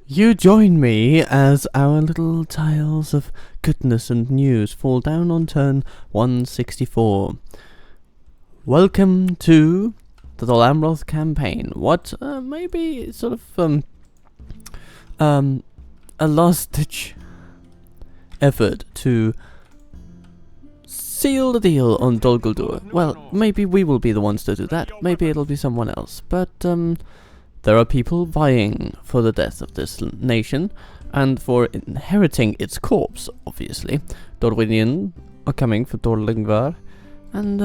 You join me as our little tiles of goodness and news fall down on turn 164. Welcome to the Dol Amroth campaign. What maybe sort of a last-ditch effort to seal the deal on Dol Guldur. Well, maybe we will be the ones to do that. Maybe it'll be someone else. But there are people vying for the death of this nation and for inheriting its corpse, obviously. Dorwinian are coming for Dorlingvar, and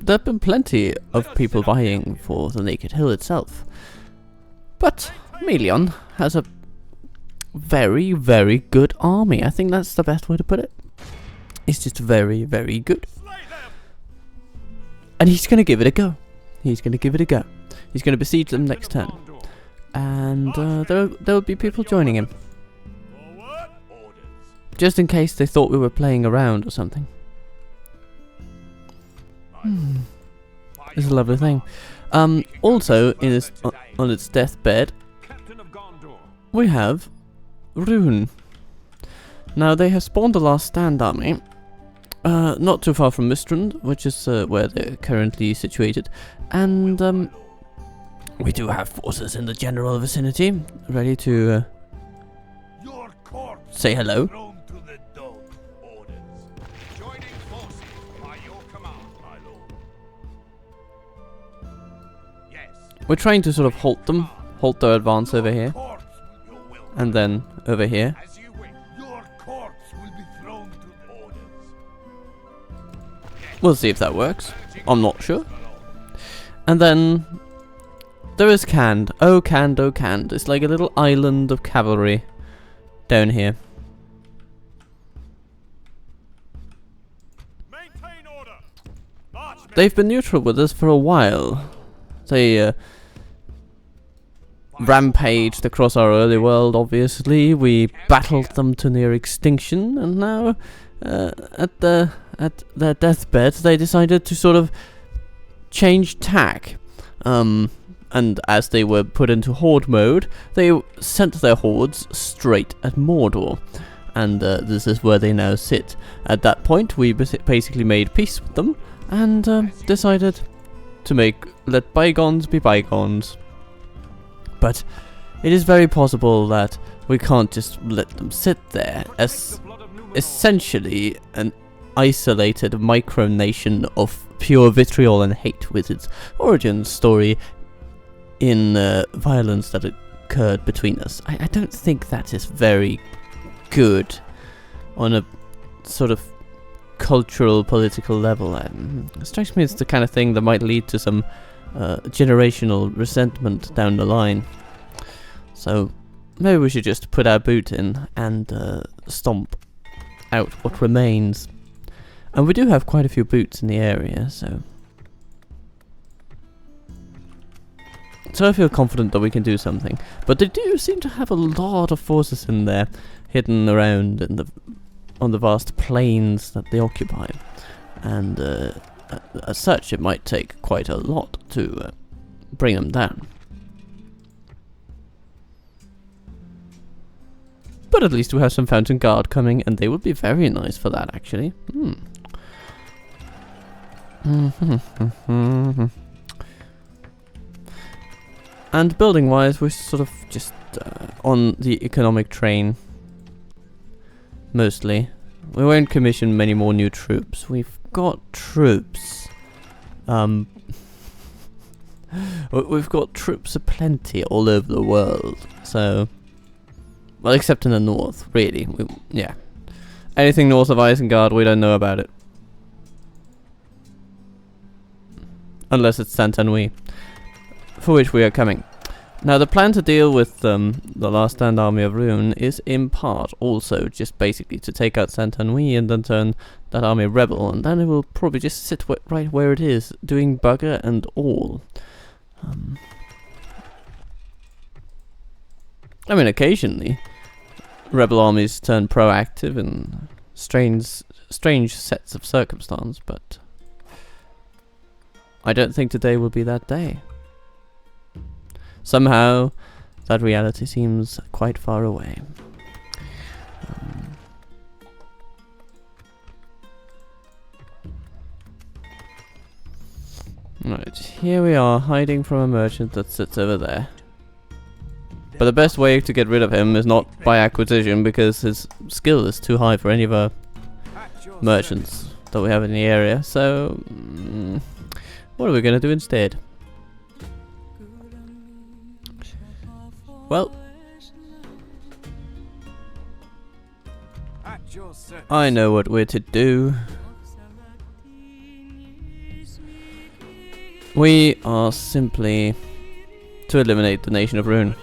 there have been plenty of people vying for the Naked Hill itself. But Melion has a very, very good army. I think that's the best way to put it. It's just very, very good. And he's going to give it a go. He's going to give it a go. He's going to besiege them next turn. And there will be people joining him. Just in case they thought we were playing around or something. It's a lovely thing. Also, on its deathbed, we have Rune. Now, they have spawned the Last Stand army. Not too far from Mistrand, which is where they're currently situated. And we do have forces in the general vicinity, ready to say hello. We're trying to sort of halt their advance over here, and then over here. We'll see if that works. I'm not sure. And then there is Cand. Oh, Cand, oh, Cand. It's like a little island of cavalry down here. They've been neutral with us for a while. They rampaged across our early world, obviously. We battled them to near extinction, and now at their deathbed, they decided to sort of change tack. And as they were put into horde mode, they sent their hordes straight at Mordor. And this is where they now sit. At that point, we basically made peace with them, and decided to let bygones be bygones. But it is very possible that we can't just let them sit there as essentially an isolated micronation of pure vitriol and hate, with its origin story in violence that occurred between us. I don't think that is very good on a sort of cultural, political level. It strikes me as the kind of thing that might lead to some generational resentment down the line. So maybe we should just put our boot in and stomp out what remains. And we do have quite a few boots in the area, so I feel confident that we can do something. But they do seem to have a lot of forces in there, hidden around on the vast plains that they occupy. And as such, it might take quite a lot to bring them down. But at least we have some Fountain Guard coming, and they would be very nice for that, actually. And building-wise, we're sort of just on the economic train, mostly. We won't commission many more new troops. We've got troops. We've got troops aplenty all over the world, so... Well, except in the north, really. Yeah. Anything north of Isengard, we don't know about it. Unless it's Saint-Anouilh, for which we are coming. Now, the plan to deal with the Last Stand army of Rune is in part also just basically to take out Saint-Anouilh and then turn that army rebel, and then it will probably just sit right where it is, doing bugger and all. I mean, occasionally, rebel armies turn proactive in strange sets of circumstance, but I don't think today will be that day. Somehow, that reality seems quite far away. Right, here we are, hiding from a merchant that sits over there. But the best way to get rid of him is not by acquisition, because his skill is too high for any of our merchants that we have in the area. So, what are we going to do instead? Well, I know what we're to do. We are simply to eliminate the nation of Rune.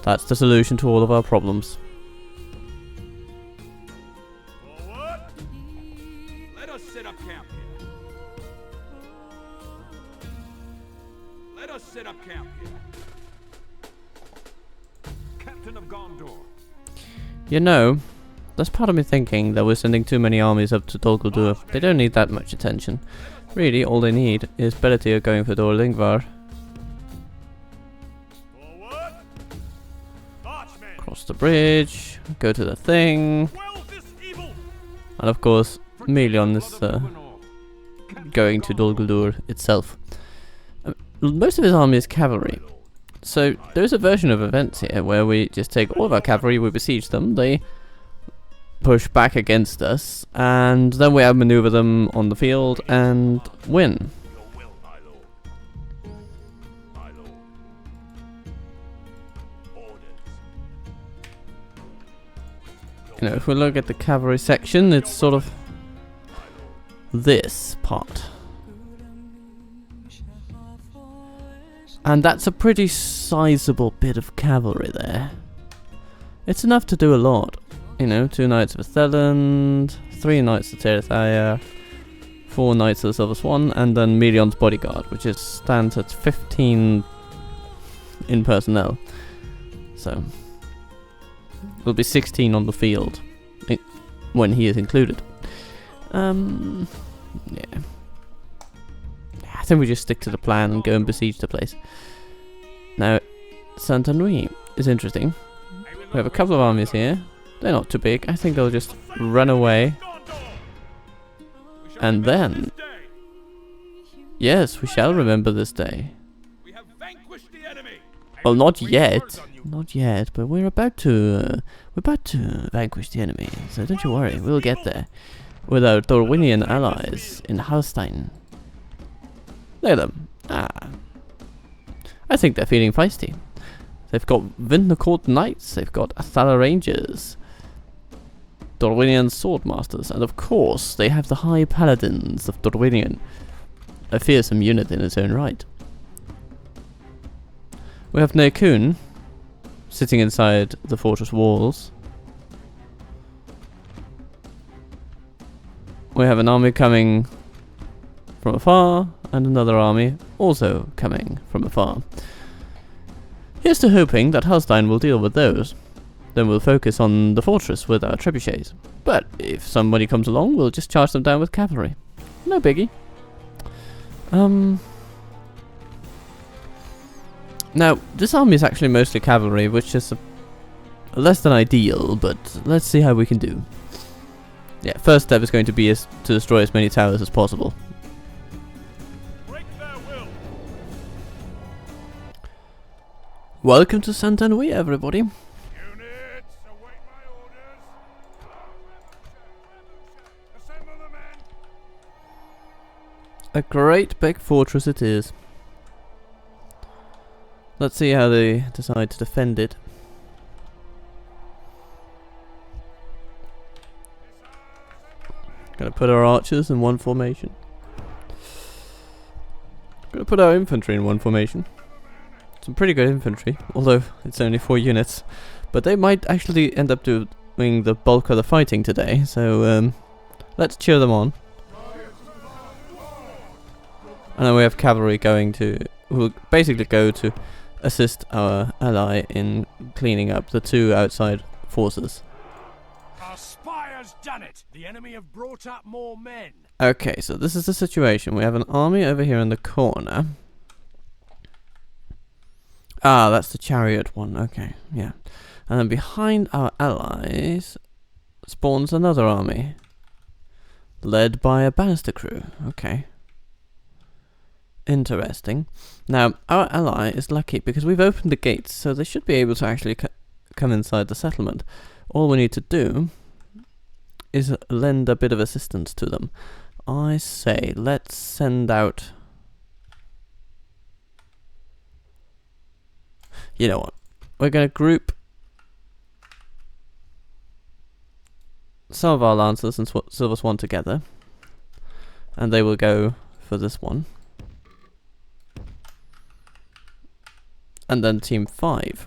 That's the solution to all of our problems. Let us set up camp here. Let us set up camp here. Captain of Gondor. You know, there's part of me thinking that we're sending too many armies up to Dol Guldur. They don't need that much attention. Really, all they need is Bellatir going for Dol Ingvar. Cross the bridge, go to the thing, and of course, Melion is going to Dol Guldur itself. Most of his army is cavalry, so there's a version of events here where we just take all of our cavalry, we besiege them, they push back against us, and then we outmaneuver them on the field and win. You know, if we look at the cavalry section, it's sort of this part. And that's a pretty sizable bit of cavalry there. It's enough to do a lot. You know, 2 Knights of Atheland, 3 Knights of Terethaia, 4 Knights of the Silver Swan, and then Melion's bodyguard, which stands at 15 in personnel. So there'll be 16 on the field when he is included. Yeah. I think we just stick to the plan and go and besiege the place. Now, Saint-Henri is interesting. We have a couple of armies here. They're not too big. I think they'll just run away. And then... Yes, we shall remember this day. Well, not yet. Not yet, but we're about to vanquish the enemy. So don't you worry, we'll get there. With our Dorwinian allies in Halstein. Look at them. I think they're feeling feisty. They've got Vindcourt Knights, they've got Athala Rangers, Dorwinian Swordmasters, and of course they have the High Paladins of Dorwinian, a fearsome unit in its own right. We have Nerkun sitting inside the fortress walls. We have an army coming from afar, and another army also coming from afar. Here's to hoping that Halstein will deal with those. Then we'll focus on the fortress with our trebuchets. But if somebody comes along, we'll just charge them down with cavalry. No biggie. Now, this army is actually mostly cavalry, which is less than ideal, but let's see how we can do. Yeah, first step is going to be to destroy as many towers as possible. Welcome to Saint-Henri, everybody. Units, await my orders. Assemble the men. A great big fortress it is. Let's see how they decide to defend it. Gonna put our archers in one formation. Gonna put our infantry in one formation. Some pretty good infantry, although it's only 4 units. But they might actually end up doing the bulk of the fighting today, so let's cheer them on. And then we have cavalry going to, who will basically go to assist our ally in cleaning up the 2 outside forces. Our spire's done it. The enemy have brought up more men. Okay, so this is the situation. We have an army over here in the corner. Ah, that's the chariot one. Okay, yeah. And then behind our allies spawns another army, led by a banister crew. Okay. Interesting. Now, our ally is lucky because we've opened the gates, so they should be able to actually come inside the settlement. All we need to do is lend a bit of assistance to them. I say, let's send out... You know what? We're going to group some of our Lancers and Silver Swan together, and they will go for this one. And then Team 5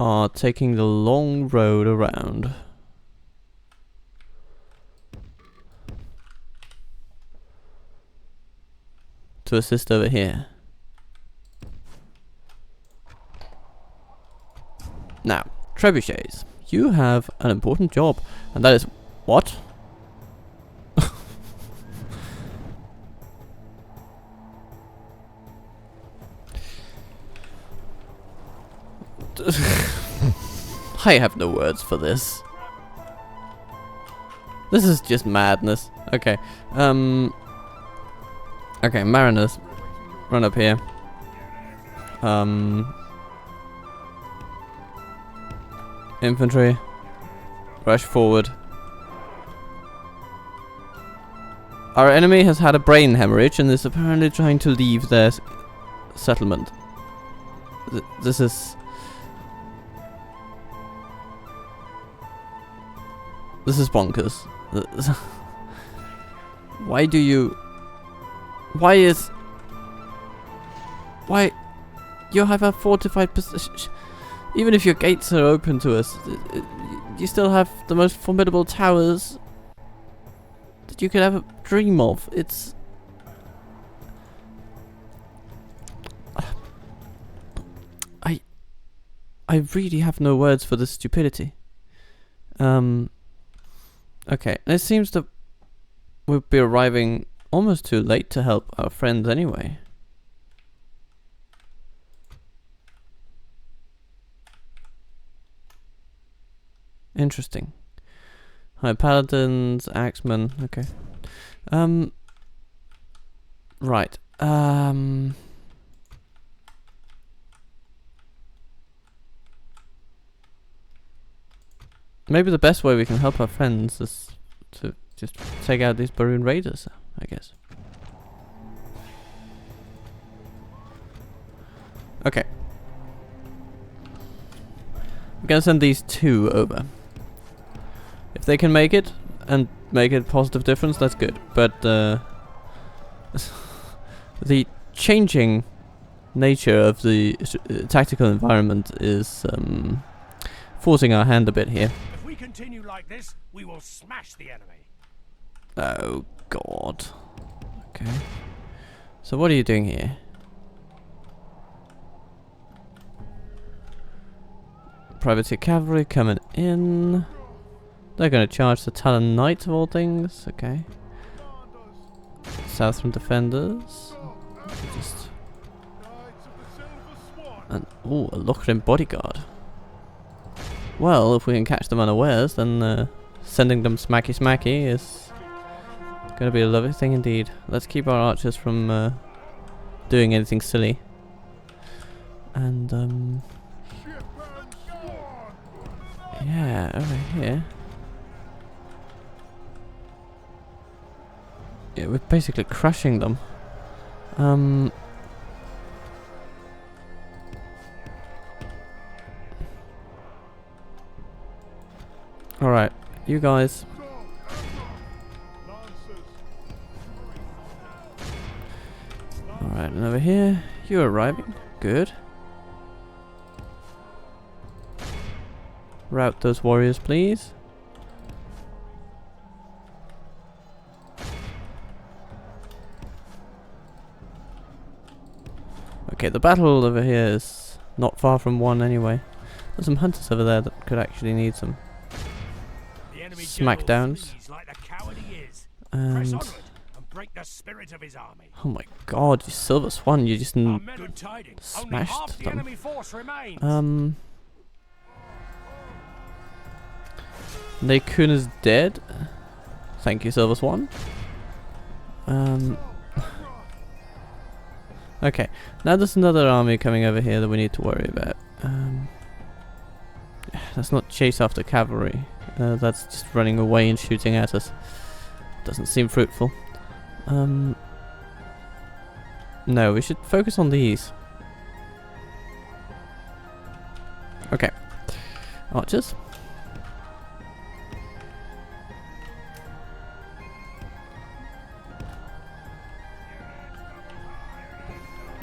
are taking the long road around. To assist over here. Now, trebuchets, you have an important job, and that is what? I have no words for this. This is just madness. Okay. Okay, mariners, run up here. Infantry, rush forward. Our enemy has had a brain hemorrhage and is apparently trying to leave their settlement. This is bonkers. Why do you... Why you have a fortified position? Even if your gates are open to us, you still have the most formidable towers that you could ever dream of. It's... I really have no words for this stupidity. Okay, it seems that we'll be arriving almost too late to help our friends anyway. Interesting. Hi, paladins, axemen. Okay. Right. Maybe the best way we can help our friends is to just take out these Baroon raiders, I guess. Okay. I'm gonna send these two over. If they can make it, and make a positive difference, that's good. But the changing nature of the tactical environment is forcing our hand a bit here. If we continue like this, we will smash the enemy. Oh God. Okay. So what are you doing here? Privateer cavalry coming in. They're going to charge the Talon Knight of all things. Okay. Southern defenders. Just. And ooh, a Lochrin bodyguard. Well, if we can catch them unawares, then sending them smacky smacky is going to be a lovely thing indeed. Let's keep our archers from doing anything silly. And yeah, over here. Yeah, we're basically crushing them. Alright, you guys. Alright, and over here, you're arriving. Good. Route those warriors, please. Okay, the battle over here is not far from one anyway. There's some hunters over there that could actually need some smackdowns. Like the coward he is. And break the spirit of his army. Oh my god, you Silver Swan, you just Good tidings. Only half smashed the them. enemy force remains. Nekun is dead. Thank you, Silver Swan. Okay, now there's another army coming over here that we need to worry about. Let's not chase after cavalry. That's just running away and shooting at us. Doesn't seem fruitful. No, we should focus on these. Okay. Archers.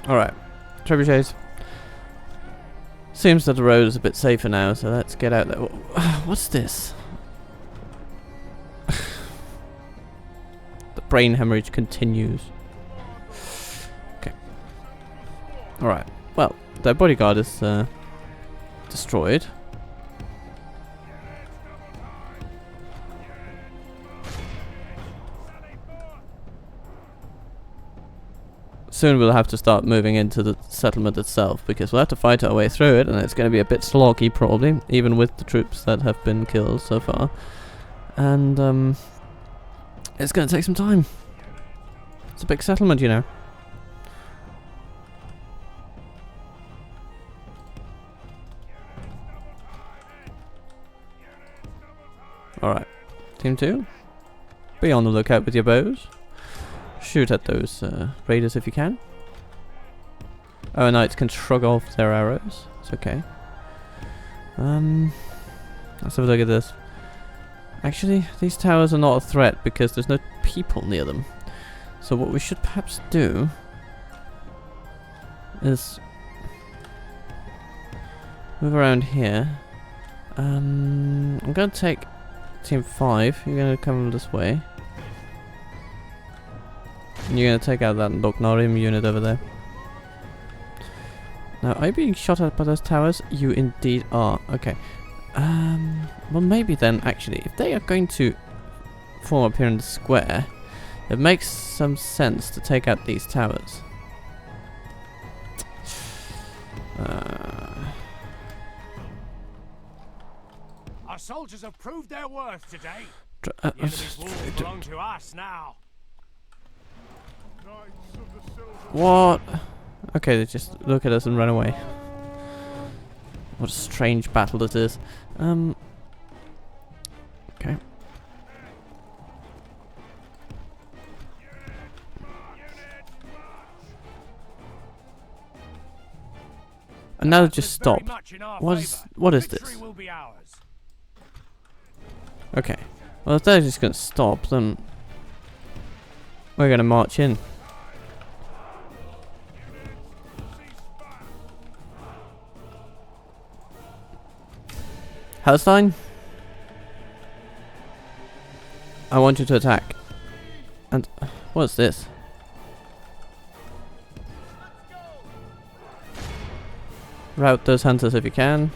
Alright. Trebuchets. Seems that the road is a bit safer now, so let's get out there. What's this? The brain hemorrhage continues. Okay. Alright. Well, their bodyguard is destroyed. Soon we'll have to start moving into the settlement itself, because we'll have to fight our way through it, and it's going to be a bit sloggy probably, even with the troops that have been killed so far. And it's going to take some time. It's a big settlement, you know. Alright, Team 2, be on the lookout with your bows. Shoot at those raiders if you can. Our knights can shrug off their arrows. It's okay. Let's have a look at this. Actually, these towers are not a threat because there's no people near them. So what we should perhaps do is move around here. I'm going to take Team 5. You're going to come this way. You're gonna take out that Lognarim unit over there. Now, are you being shot at by those towers? You indeed are. Okay. Well, maybe then, actually, if they are going to form up here in the square, it makes some sense to take out these towers. Our soldiers have proved their worth today. The enemy's walls belong to us now. What? Okay, they just look at us and run away. What a strange battle this is. Okay. And now just stop. What is this? Okay. Well, if they're just gonna stop, then we're gonna march in. Palestine, I want you to attack. And what's this? Rout those hunters if you can.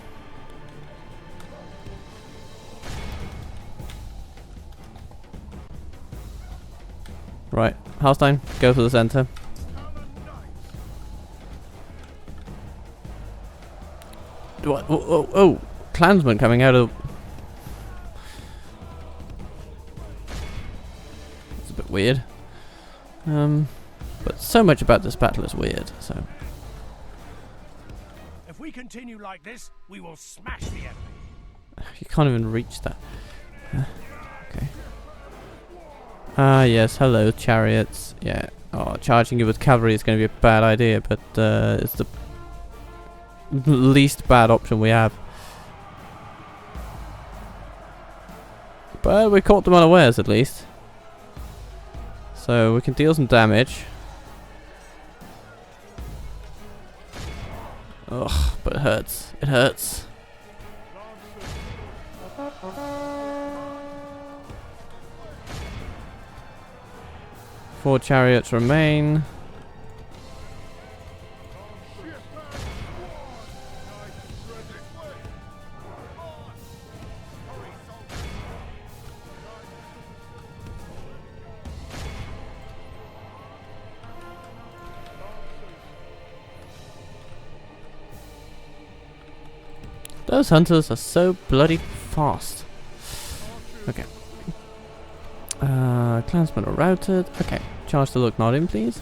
Right, Palestine, go for the center. What? Oh. Clansmen coming out of... It's a bit weird. But so much about this battle is weird, so... If we continue like this, we will smash the enemy. You can't even reach that. Okay. Ah, yes, hello, chariots. Yeah. Oh, charging you with cavalry is going to be a bad idea, but it's the least bad option we have. But we caught them unawares at least. So we can deal some damage. Ugh, but it hurts. It hurts. Four chariots remain. Those hunters are so bloody fast. Okay. Clansmen are routed. Okay. Charge the look not in, please.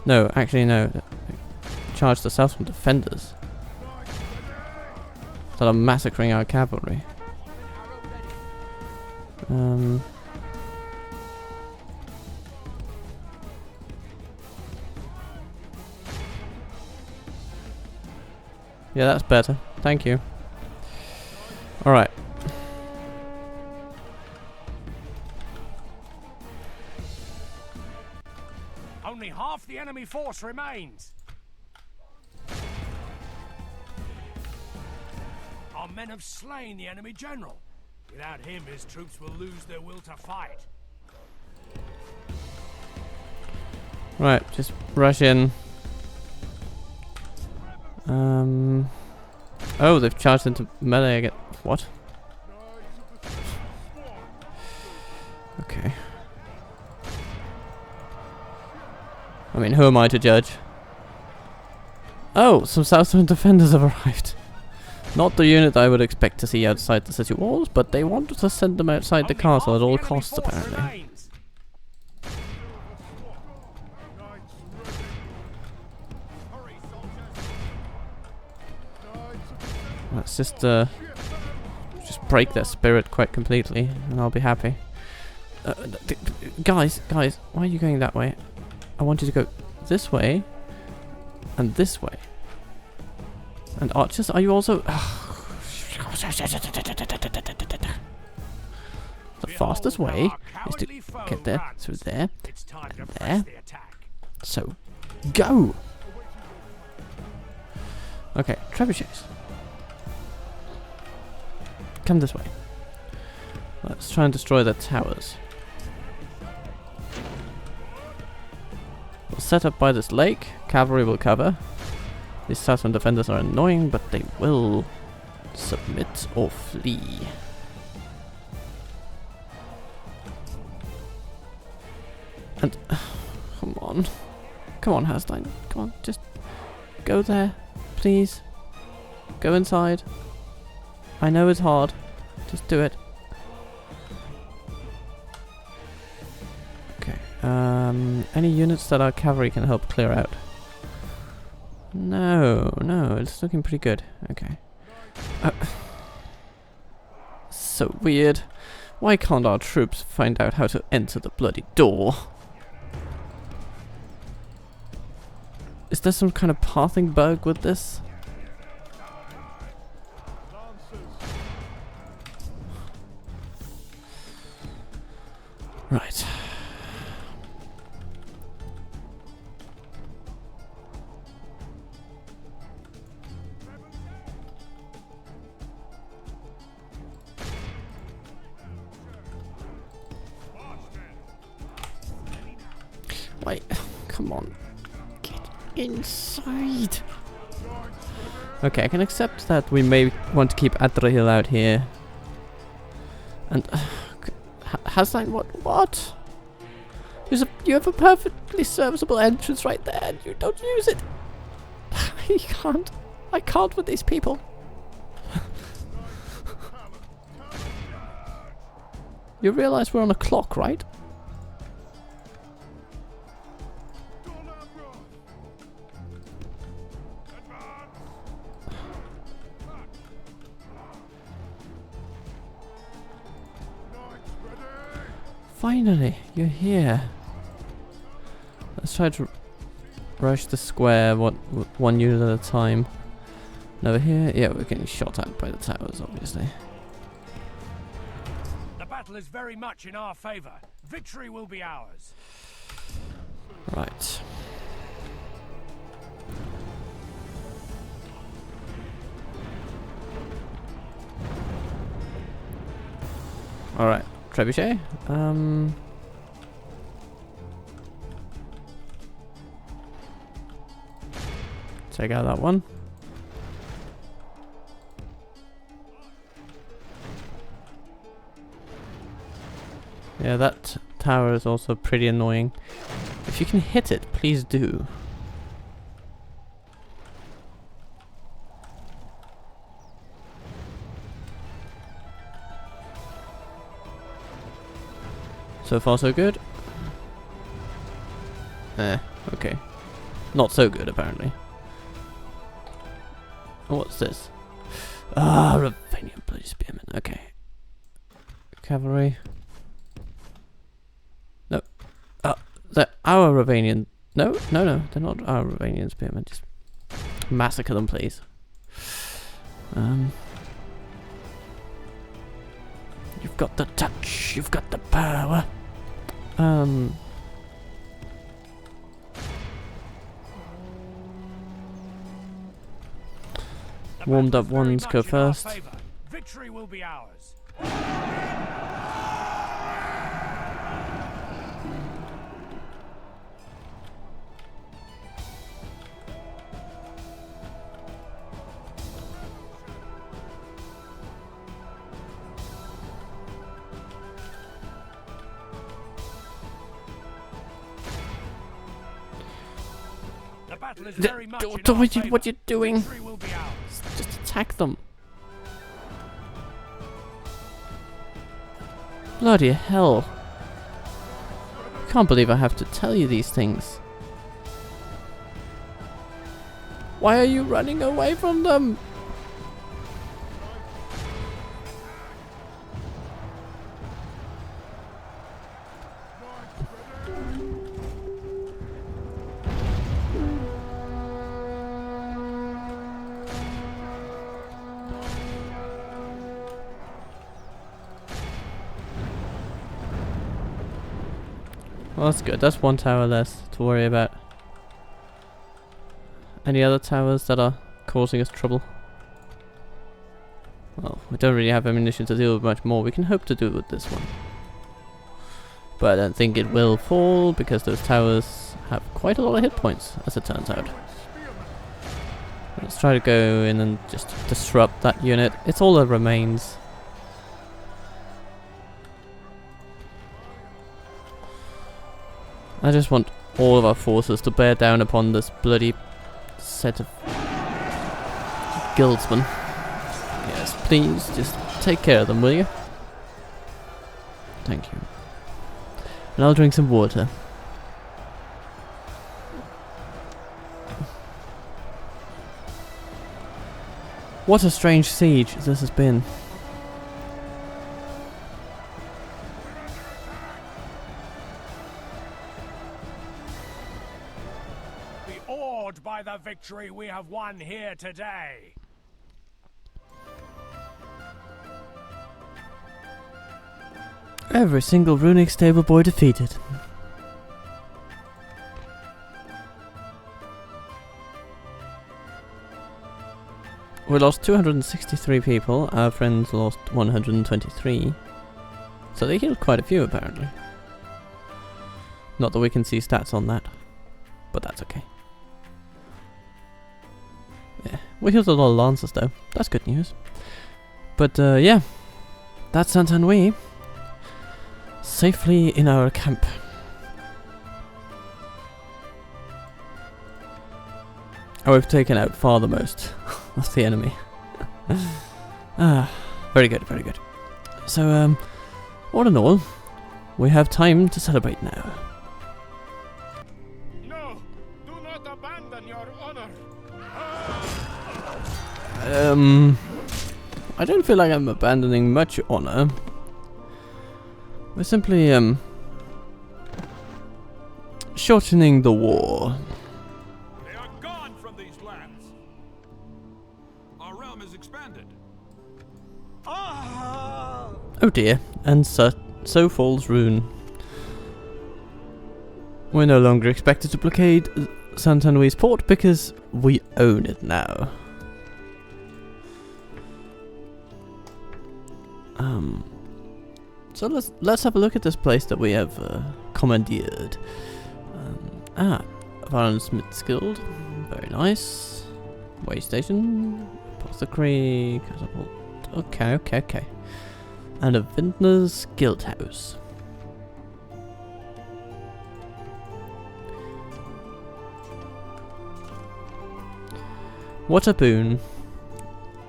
No, actually no. Charge the Southern defenders that are massacring our cavalry. Yeah, that's better. Thank you. Alright. Only half the enemy force remains. Our men have slain the enemy general. Without him, his troops will lose their will to fight. Right, just rush in. Oh, they've charged into melee again. What? Okay. I mean, who am I to judge? Oh, some Southern defenders have arrived. Not the unit I would expect to see outside the city walls, but they wanted to send them outside the castle at all costs, apparently. Let's just break their spirit quite completely, and I'll be happy. Guys, why are you going that way? I want you to go this way, and this way. And archers, are you also... The fastest way is to get there, through there, and there. So, go! Okay, trebuchets. Come this way. Let's try and destroy the towers. We'll set up by this lake. Cavalry will cover. These Southern defenders are annoying, but they will submit or flee. And come on, Hasstein, come on, just go there, please. Go inside. I know it's hard. Just do it. Okay. Any units that our cavalry can help clear out? No, it's looking pretty good. Okay. So weird. Why can't our troops find out how to enter the bloody door? Is there some kind of pathing bug with this? Right. Wait, come on. Get inside. Okay, I can accept that we may want to keep Adrian out here. And... Hasstein, what? You have a perfectly serviceable entrance right there, and you don't use it. I can't with these people. You realize we're on a clock, right? Finally, you're here. Let's try to rush the square one unit at a time. And over here, yeah, we're getting shot at by the towers, obviously. The battle is very much in our favor. Victory will be ours. Right. Alright. Trebuchet. Take out that one. Yeah, that tower is also pretty annoying. If you can hit it, please do. So far so good. Okay. Not so good apparently. What's this? Ah, Ravanian bloody spearmen. Okay. Cavalry. No. They're our Ravanian. No, they're not our Ravanian spearmen. Just massacre them, please. You've got the touch. You've got the power. Warmed up ones go first. Victory will be ours. The battle is very much in our favour. What you doing? Victory will be ours. Just attack them. Bloody hell. Can't believe I have to tell you these things. Why are you running away from them? Well, that's good. That's one tower less to worry about. Any other towers that are causing us trouble? Well, we don't really have ammunition to deal with much more. We can hope to do with this one. But I don't think it will fall because those towers have quite a lot of hit points, as it turns out. Let's try to go in and just disrupt that unit. It's all that remains. I just want all of our forces to bear down upon this bloody set of guildsmen. Yes, please, just take care of them, will you? Thank you. And I'll drink some water. What a strange siege this has been. By the victory we have won here today. Every single runic stable boy defeated. We lost 263 people, our friends lost 123. So they healed quite a few apparently. Not that we can see stats on that, but that's okay. Yeah, we healed a lot of lancers though. That's good news. But yeah, that's Saint-Anouilh. Safely in our camp. Oh, we've taken out far the most of the enemy. Very good, very good. So, all in all, we have time to celebrate now. No, do not abandon your honor. I don't feel like I'm abandoning much honor. We're simply, shortening the war. They are gone from these lands. Our realm is expanded. Oh dear, and so falls Rune. We're no longer expected to blockade Saint-Anouilh's port because we own it now. So let's have a look at this place that we have commandeered. Varensmith's Guild, very nice. Way station, apothecary, catapult. Okay. And a vintner's guild house. What a boon.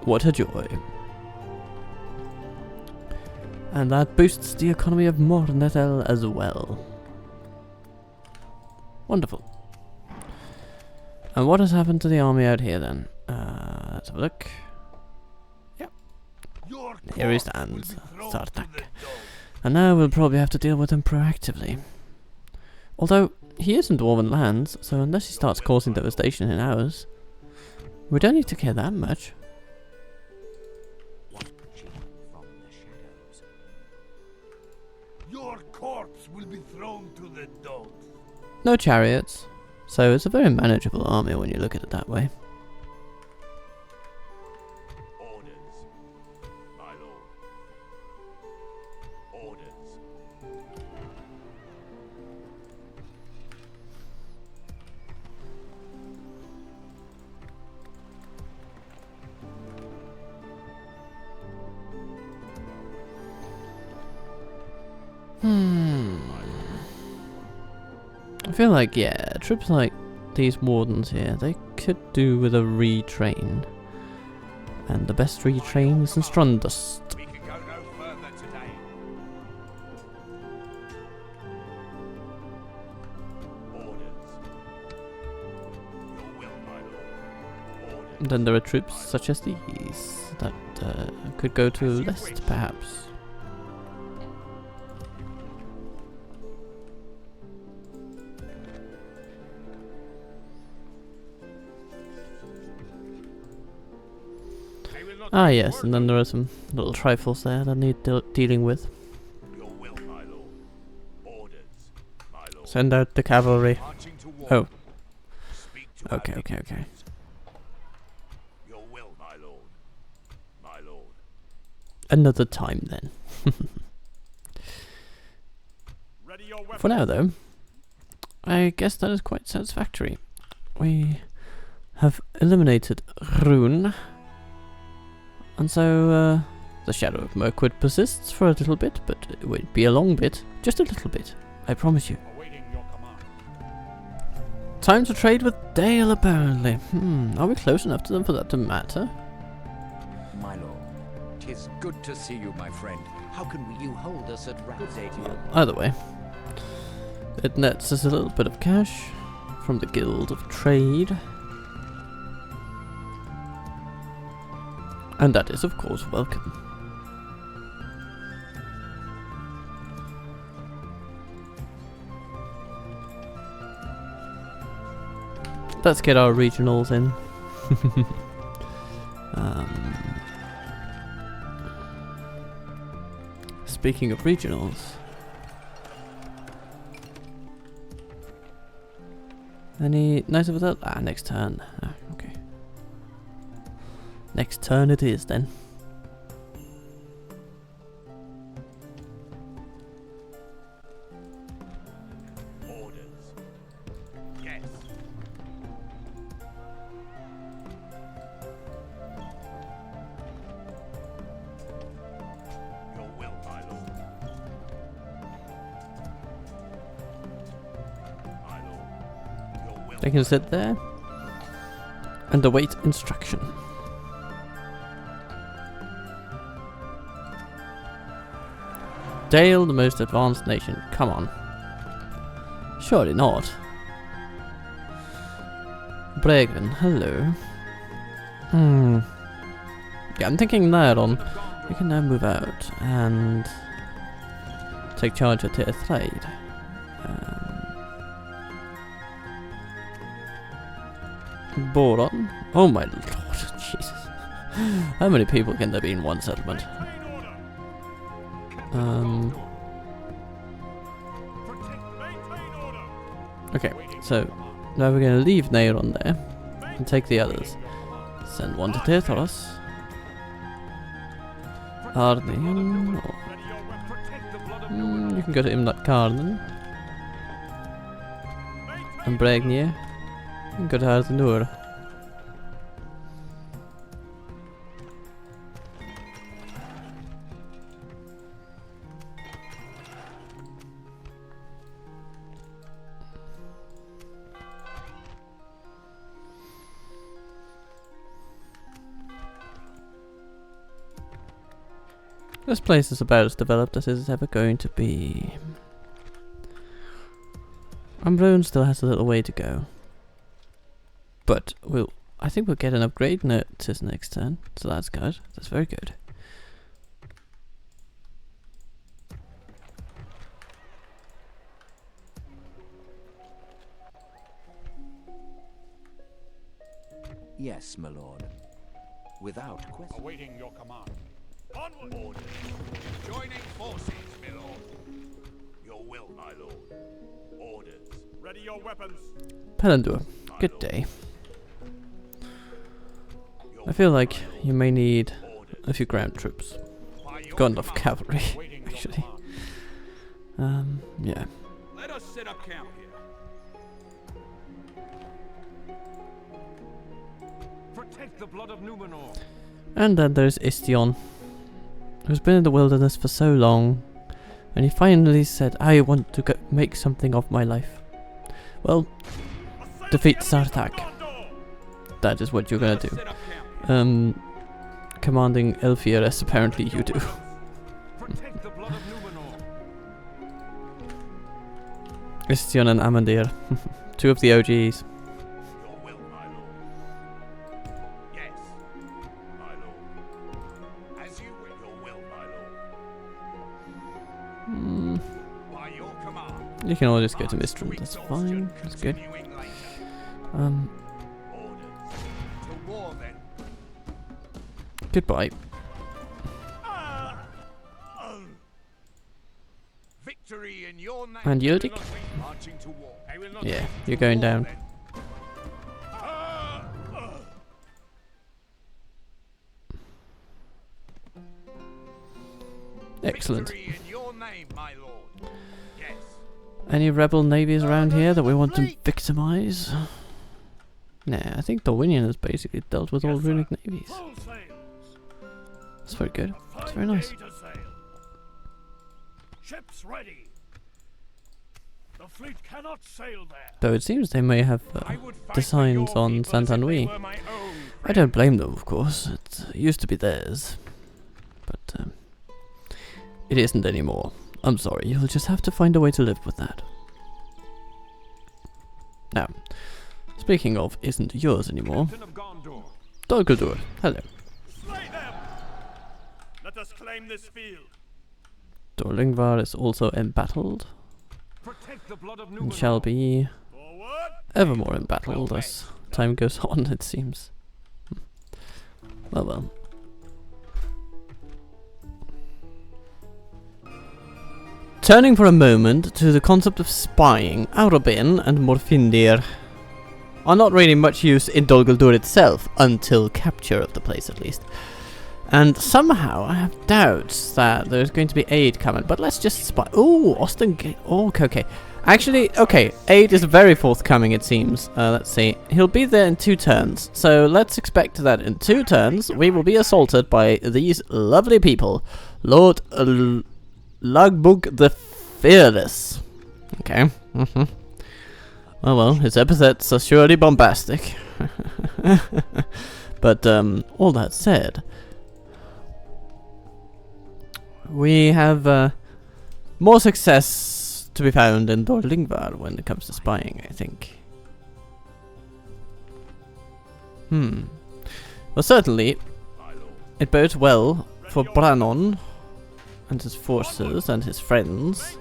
What a joy. And that boosts the economy of Mornetel as well. Wonderful. And what has happened to the army out here then? Let's have a look. Yep. Here he stands, Sartak. And now we'll probably have to deal with him proactively. Although, he is in Dwarven lands, so unless he starts causing devastation in ours, we don't need to care that much. Your corpse will be thrown to the dogs. No chariots, so it's a very manageable army when you look at it that way. Orders, my lord. Orders. I feel like, yeah, troops like these wardens here, they could do with a retrain. And the best retrain is in Strundust. We can go no further today. Orders. Your will, my lord. Orders. And then there are troops such as these that could go to Lest, perhaps. Ah yes, and then there are some little trifles there that need dealing with. Your will, my lord. Orders, my lord. Send out the cavalry. Marching to war. Oh, Speak to okay, our okay, okay. Your will, my lord. My lord. Another time then. Ready your weapons. For now though, I guess that is quite satisfactory. We have eliminated Rune. And so, the Shadow of Mirkwood persists for a little bit, but it won't be a long bit. Just a little bit, I promise you. Awaiting your command. Time to trade with Dale, apparently. Are we close enough to them for that to matter? My lord, 'tis good to see you, my friend. How can you hold us at rats, Adrian? Either way, it nets us a little bit of cash from the Guild of Trade. And that is, of course, welcome. Let's get our regionals in. Speaking of regionals, any nicer without? Ah, next turn. Ah, okay. Next turn it is then. Orders. Yes. Your will, my lord. My lord. Your will. They can sit there and await instruction. Dale, the most advanced nation. Come on. Surely not. Bregvin, hello. Yeah, I'm thinking that on. We can now move out and take charge of Tier Trade. Boron. Oh my lord, Jesus. How many people can there be in one settlement? Okay, so now we're going to leave Neyron there and take the others. Send one to Teatros. Arnian. You can go to Imnat Karnen. And Bregnir. You can go to Ardenur. This place is about as developed as it's ever going to be. Umbroon still has a little way to go. But I think we'll get an upgrade notice next turn, so that's good. That's very good. Yes, my lord. Without question. Awaiting your command. Onward! Orders. Joining forces, my lord. Your will, my lord. Orders. Ready your weapons. Palandur, good day. I feel like you may need a few ground troops. Got enough cavalry, actually. Yeah. Let us set up camp here. Protect the blood of Numenor. And then there's Istion, who's been in the wilderness for so long, and he finally said, I want to make something of my life. Well, defeat Sartak. That is what you're gonna do. Commanding Elfieres, apparently you do. Protect the blood of Numenor. Istion and Amandir, two of the OGs. Your will, my lord. Yes, my lord. As you will, your will, my lord. By your command. You can all just go to Mistral, that's fine, that's good. Continuing later. Um, Orders. To war then. goodbye. Victory in your name. And Yildic? Marching to war. I will not Yeah, wait you're to going war down. then. Excellent. Victory in your name, my lord. Yes. Any rebel navies around here that we want to victimize? Nah, I think Dorwinion has basically dealt with all runic navies. Full sails. That's very good. A That's fine very nice. day to sail. Ships ready. The fleet cannot sail there. Though it seems they may have I would fight for designs your on people as if they Saint-Henri. were my own. I don't blame them, of course. It used to be theirs. But it isn't anymore. I'm sorry, you'll just have to find a way to live with that. Now, speaking of isn't yours anymore, Captain of Gondor. Dol Guldur, hello. Slay them. Let us claim this field. Dorlingvar is also embattled, Protect the blood of and Numenor. shall be Forward. ever more embattled as time goes on, it seems. Well, well. Turning for a moment to the concept of spying, Aurobin and Morfindir are not really much use in Dol Guldur itself, until capture of the place at least. And somehow I have doubts that there's going to be aid coming, but let's just spy. Ooh, Austin Gate. Oh, okay. Actually, okay, aid is very forthcoming it seems. Let's see. He'll be there in 2 turns, so let's expect that in 2 turns we will be assaulted by these lovely people. Lord Lagbug the Fearless. Okay. Well, his epithets are surely bombastic. But, all that said, we have more success to be found in Dorlingvar when it comes to spying, I think. Well, certainly, it bodes well for Brannon and his forces and his friends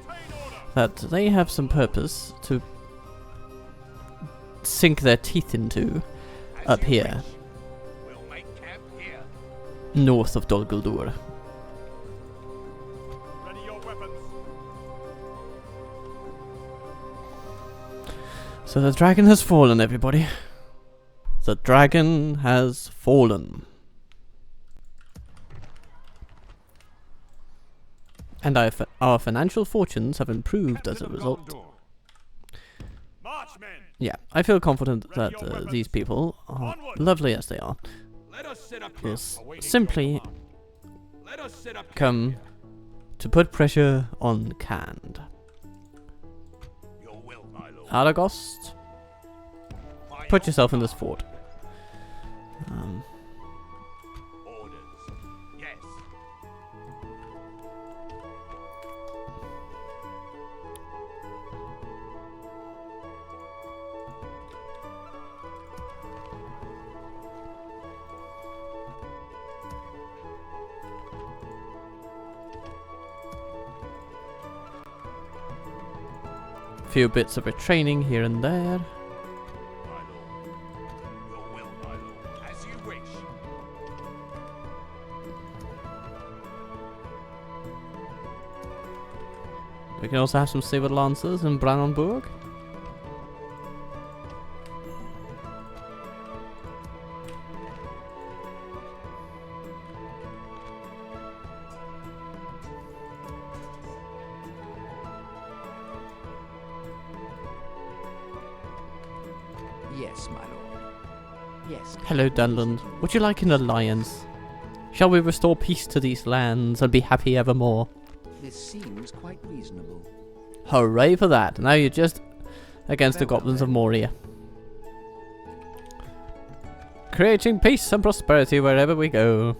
that they have some purpose to sink their teeth into up here, We'll make camp here. north of Dol Guldur. Ready your weapons. So the dragon has fallen, everybody. The dragon has fallen. And our financial fortunes have improved as a Captain of result. Gondor. March, men. Yeah, I feel confident that these people, are lovely as they are, Let us set up will camp. Awaiting simply your command. Let us set up camp come here. to put pressure on Cand. Your will, my lord. Aragost, By put your yourself in this command. fort. Orders. Yes. Few bits of retraining here and there. My lord. Your will, my lord. As you wish. We can also have some saber lancers in Brandenburg. Yes, my lord. Yes. Hello, Dunland. Would you like an alliance? Shall we restore peace to these lands and be happy evermore? This seems quite reasonable. Hooray for that. Now you're just against the goblins of Moria. Creating peace and prosperity wherever we go.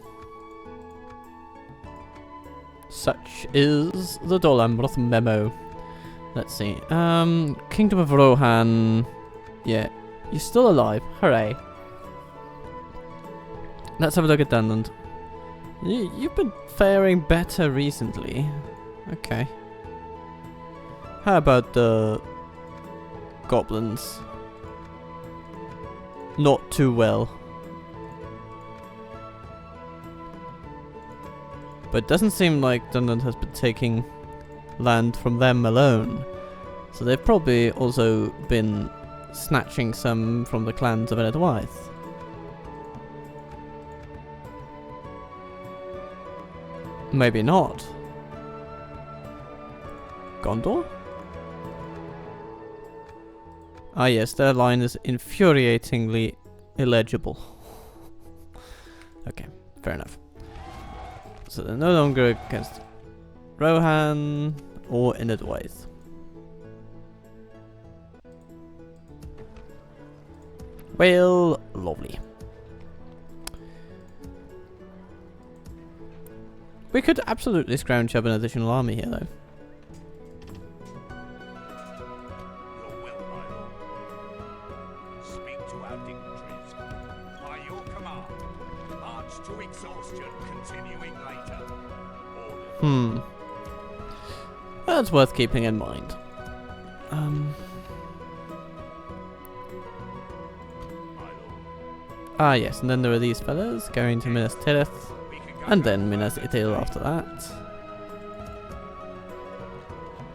Such is the Dol Amroth memo. Let's see. Kingdom of Rohan. Yeah. You're still alive. Hooray. Let's have a look at Dunland. You've been faring better recently. Okay. How about the goblins? Not too well. But it doesn't seem like Dunland has been taking land from them alone. So they've probably also been snatching some from the clans of Enedwaith. Maybe not. Gondor? Ah yes, their line is infuriatingly illegible. Okay, fair enough. So they're no longer against Rohan or Enedwaith. Well, lovely. We could absolutely scrounge up an additional army here, though. Your will, my lord. Speak to our dignitaries. By your command. March to exhaustion, continuing later. Order. That's worth keeping in mind. My lord. Ah yes, and then there are these fellas going to Minas Tirith, We can go and then Minas Ithil after that.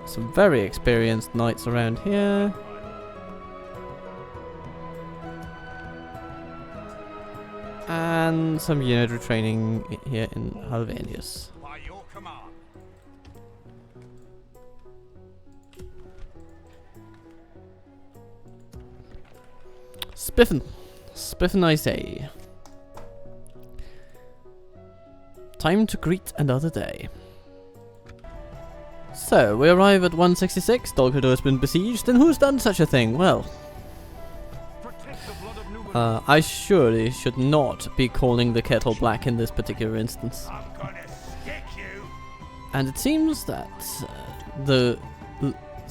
Some very experienced knights around here. And some unit retraining here in Halvenius. by your command. Spiffin. Spiffin, I say. Time to greet another day. So, we arrive at 166, Dolgado has been besieged, and who's done such a thing? Well, I surely should not be calling the kettle black in this particular instance. I'm gonna stick you. And it seems that the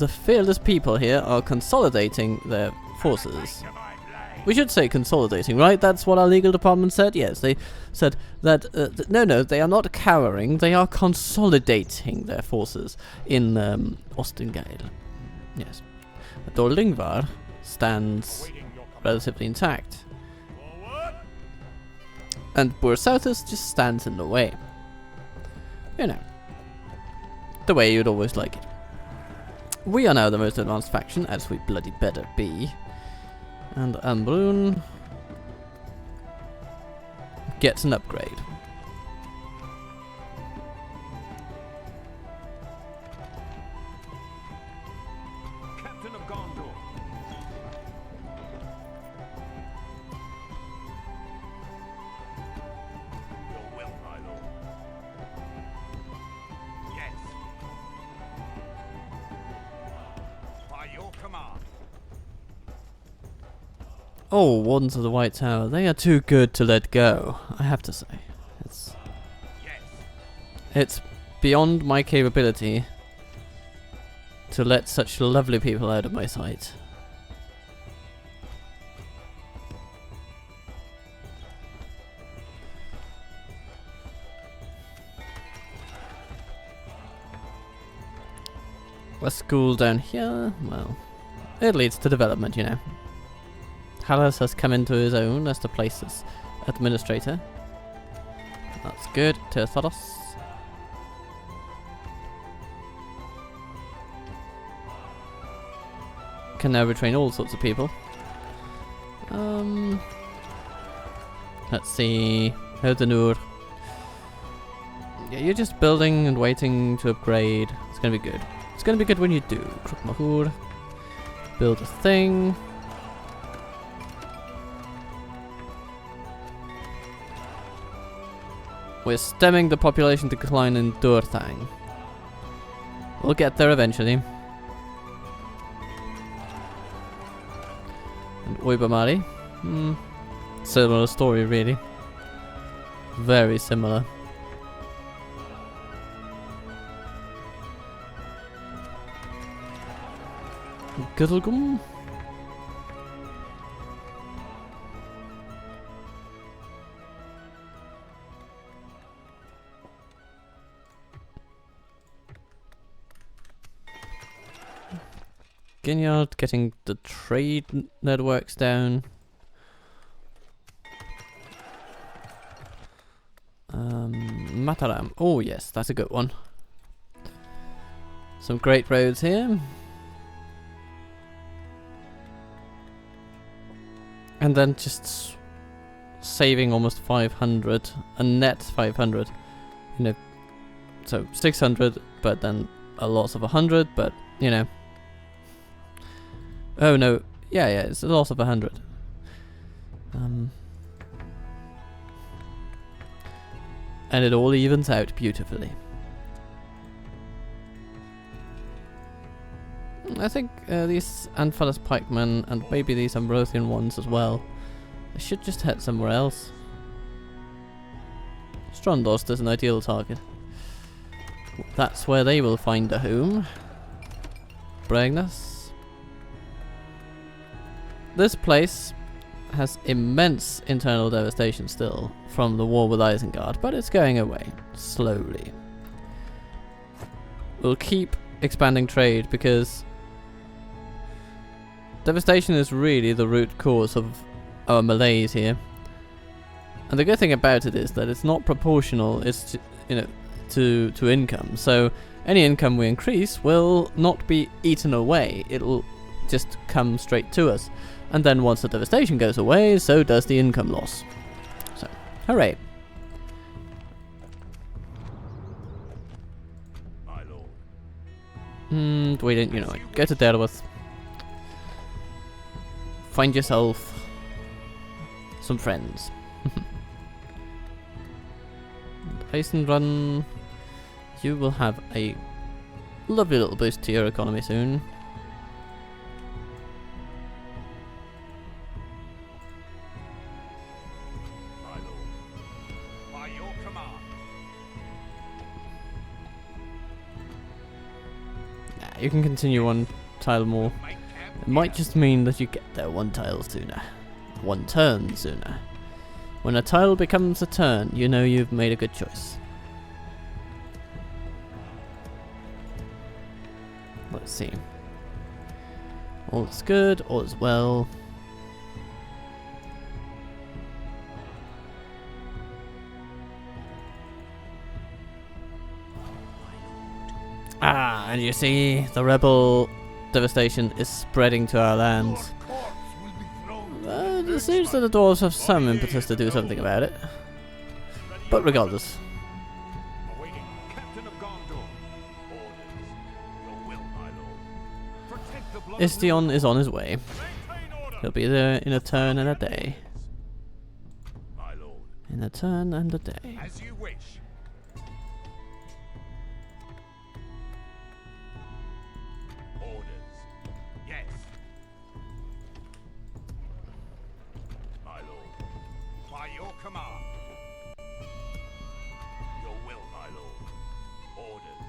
fearless people here are consolidating their forces. To my blade. We should say consolidating, right? That's what our legal department said? Yes, they said that, no, they are not cowering, they are consolidating their forces in Ostengale. Yes. Dorlingvar stands relatively intact. Forward. And Bursauthus just stands in the way. You know, the way you'd always like it. We are now the most advanced faction, as we bloody better be. And Ambrun gets an upgrade. Captain of Gondor. Your will, my lord. Yes. By your command. Oh, Wardens of the White Tower. They are too good to let go, I have to say. Yes. It's beyond my capability to let such lovely people out of my sight. A school down here, well, it leads to development, you know. Hallis has come into his own as the place's administrator. That's good. Teothoros. Can now retrain all sorts of people. Let's see. Herdenur. Yeah, you're just building and waiting to upgrade. It's gonna be good. It's gonna be good when you do. Krukmahur. Build a thing. We're stemming the population decline in Durthang. We'll get there eventually. And Oibamari. Similar story, really. Very similar. Gudalgum. Ginyard getting the trade networks down. Mataram. Oh yes, that's a good one. Some great roads here. And then just saving almost 500, a net 500. You know, so 600, but then a loss of 100, but you know. Oh no, yeah, it's a loss of 100. And it all evens out beautifully. I think these Anphalis pikemen and maybe these Amrothian ones as well, they should just head somewhere else. Strondost is an ideal target. That's where they will find a home. Bragnas. This place has immense internal devastation still from the war with Isengard, but it's going away slowly. We'll keep expanding trade because devastation is really the root cause of our malaise here. And the good thing about it is that it's not proportional, it's to income. So any income we increase will not be eaten away, it'll just come straight to us. And then once the devastation goes away, so does the income loss. So, hooray. My lord. We didn't, go to Derwith. Find yourself some friends. Eisenrun, you will have a lovely little boost to your economy soon. My lord. By your command. Nah, you can continue one tile more. Make camp. It might just mean that you get there one tile sooner. One turn sooner. When a tile becomes a turn, you know you've made a good choice. Let's see. All is good, all is well. Ah, and you see, the rebel devastation is spreading to our lands. It seems that the dwarves have some impetus to do something about it. But regardless. Awaiting Captain of Gondor. Orders. Your will, my lord. Protect the blood. Istion is on his way. Maintain order. He'll be there in a turn and a day. My lord. In a turn and a day. As you wish. Orders. Yes. My lord. By your command. Your will, my lord. Orders.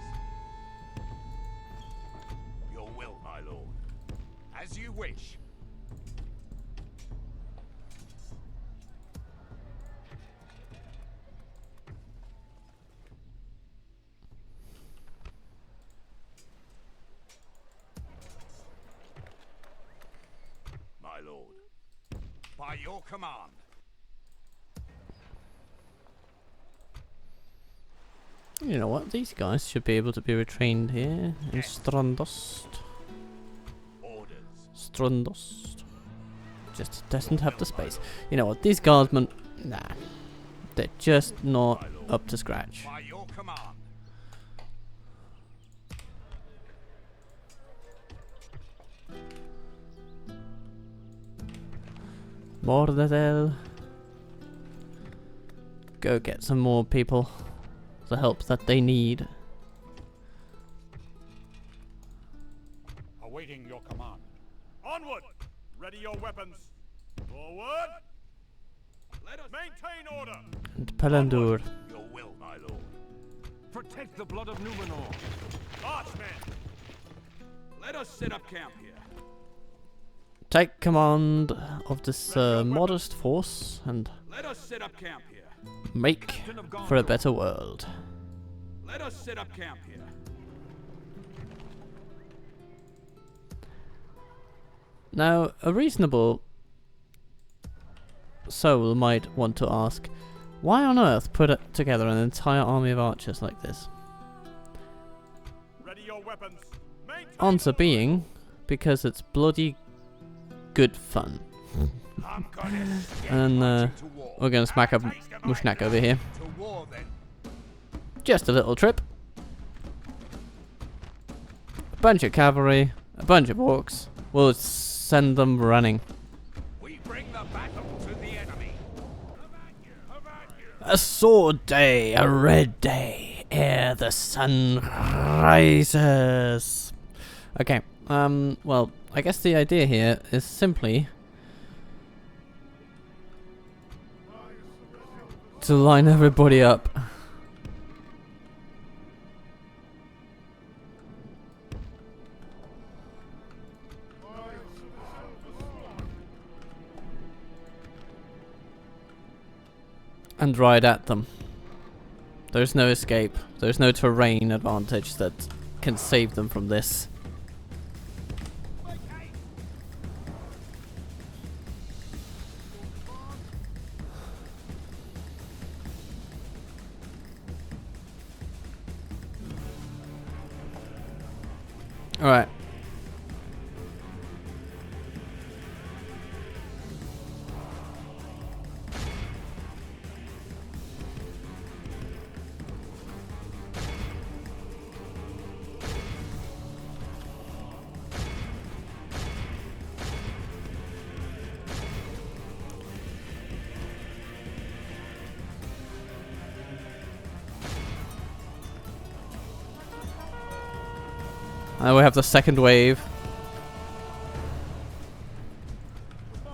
Your will, my lord. As you wish. By your command. You know what? These guys should be able to be retrained here in Strandost. Orders. Strandost. Just doesn't have the space. You know what? These guardsmen, nah, they're just not up to scratch. By your command. Mordadel. Go get some more people. The help that they need. Awaiting your command. Onward! Ready your weapons. Forward! Let us maintain order! And Palandur. Your will, my lord. Protect the blood of Numenor. Archmen! Let us set up camp here. Take command of this modest force and Let us set up camp here. make for a better world. Let us set up camp here. Now, a reasonable soul might want to ask, why on earth put together an entire army of archers like this? Ready your weapons. Maintain Answer being, because it's bloody good fun. I'm gonna And to war. we're gonna smack up Mushnak over here. To war then. Just a little trip. A bunch of cavalry, a bunch of orcs. We'll send them running. We bring the battle to the enemy. A sword day, a red day, ere the sun rises. Okay, well, I guess the idea here is simply to line everybody up. And ride at them. There's no escape. There's no terrain advantage that can save them from this. Alright. We have the second wave.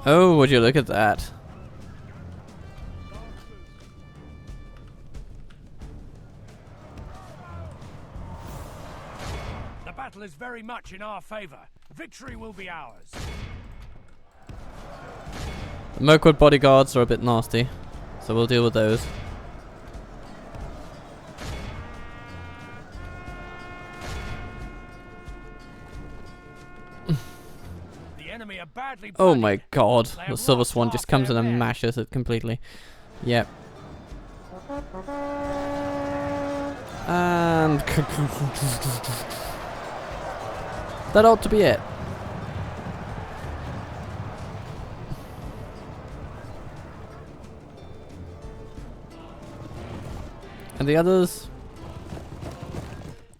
Oh, would you look at that? The battle is very much in our favor. Victory will be ours. The Mirkwood bodyguards are a bit nasty, so we'll deal with those. Are badly Oh bloodied. my god, They the have Silver lost Swan half just comes in their and men. mashes it completely. Yep. And that ought to be it. And the others,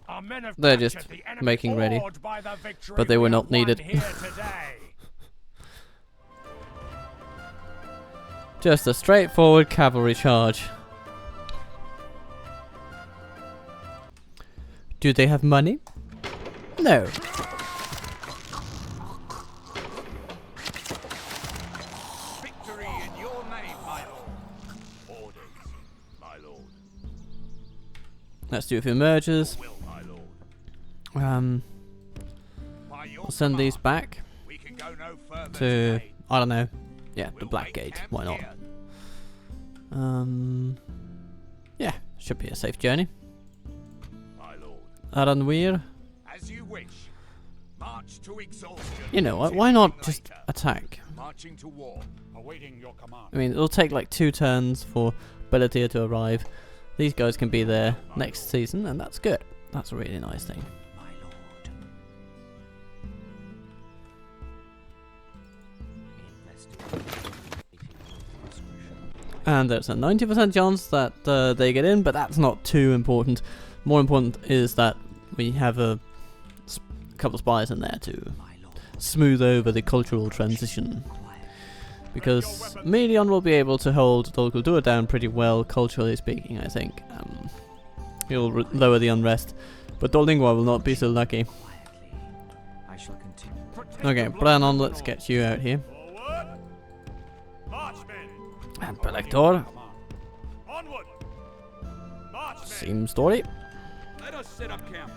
Our men have they're captured just the enemy, making ready. awed by the victory But they we were have not won needed. here today. just a straightforward cavalry charge. Do they have money? No. Victory in your name, my lord. Orders, my lord. Let's do a few mergers. Will, my lord. By your We'll send these command, back we can go no further to, today. I don't know, yeah, the We'll Black make Gate. camp Why not? here. Yeah, should be a safe journey. My lord. Aranweir, As you wish. March to exhaustion. you know what? till Why not later. just attack? Marching to war. Awaiting your command. I mean, it'll take like 2 turns for Belleteer to arrive. These guys can be there next season, and that's good. That's a really nice thing. My lord. And there's a 90% chance that they get in, but that's not too important. More important is that we have a couple of spies in there to smooth over the cultural transition. Because Melion will be able to hold Dol Guldur down pretty well, culturally speaking, I think. He'll lower the unrest, but Dol Lingua will not be so lucky. I shall continue. Okay, Brannon, let's get you out here. Forward. March, men. And Prelector, Onward. March, men. same story. Let us set up camp.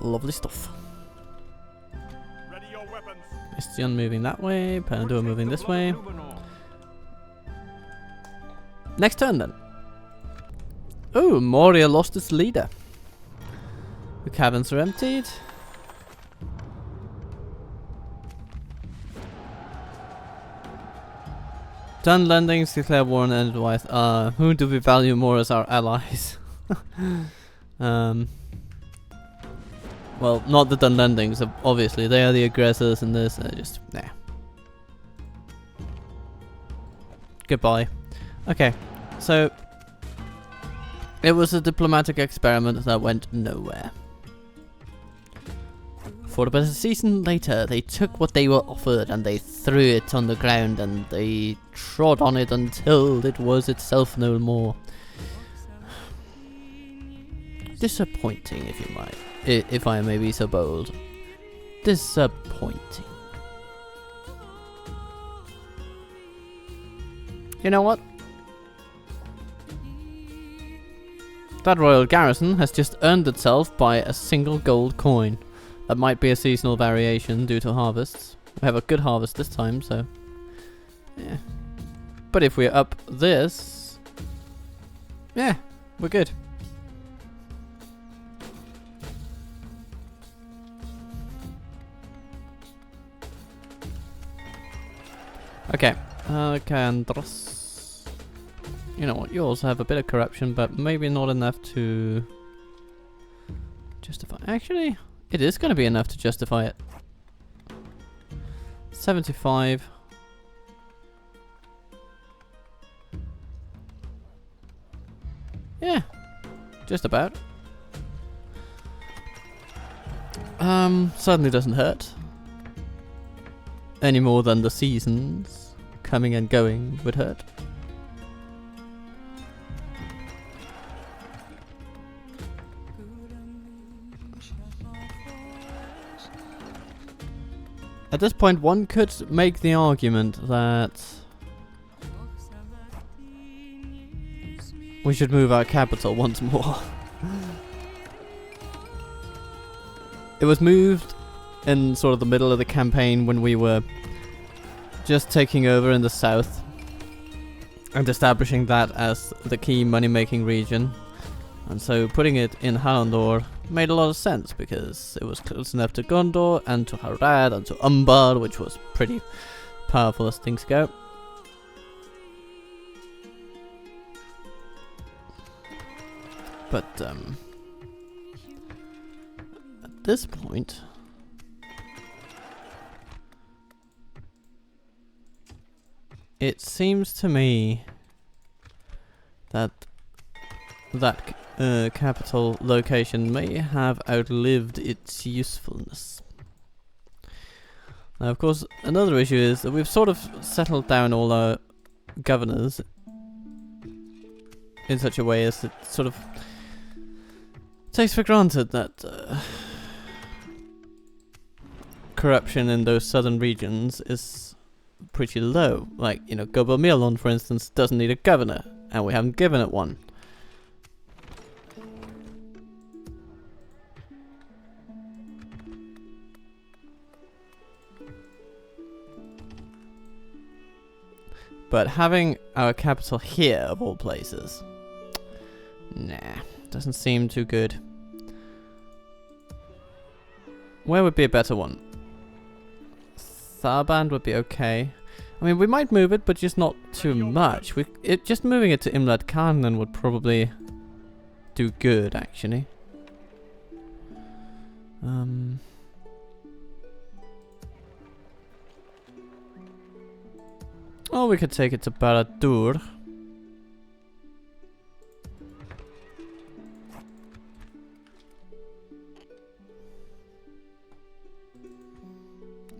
Lovely stuff. Ready your weapons. Istion moving that way, Panador moving this way. Next turn then. Oh, Moria lost its leader. The caverns are emptied. Done lendings, declare war on Edwith. Who do we value more as our allies? Well, not the Dunlendings, obviously. They are the aggressors in this. Just, nah. Goodbye. Okay, so it was a diplomatic experiment that went nowhere. For about a season later, they took what they were offered and they threw it on the ground and they trod on it until it was itself no more. Disappointing, if you might. If I may be so bold. Disappointing. You know what? That royal garrison has just earned itself by a single gold coin. That might be a seasonal variation due to harvests. We have a good harvest this time, so... yeah. But if we're up this... yeah, we're good. Okay, Andros. You know what, you also have a bit of corruption, but maybe not enough to justify. Actually, it is going to be enough to justify it. 75. Yeah, just about. Certainly doesn't hurt. Any more than the seasons coming and going would hurt. At this point, one could make the argument that we should move our capital once more. It was moved in sort of the middle of the campaign when we were just taking over in the south and establishing that as the key money-making region. And so putting it in Halandor made a lot of sense because it was close enough to Gondor and to Harad and to Umbar, which was pretty powerful as things go. But at this point, it seems to me that capital location may have outlived its usefulness. Now, of course, another issue is that we've sort of settled down all our governors in such a way as it sort of takes for granted that corruption in those southern regions is pretty low. Like, you know, Gobel Milon, for instance, doesn't need a governor, and we haven't given it one. But having our capital here, of all places, nah, doesn't seem too good. Where would be a better one? Tharband would be okay. I mean, we might move it, but just not too much. Just moving it to Imlad Khan would probably do good, actually. Or we could take it to Barad-dûr.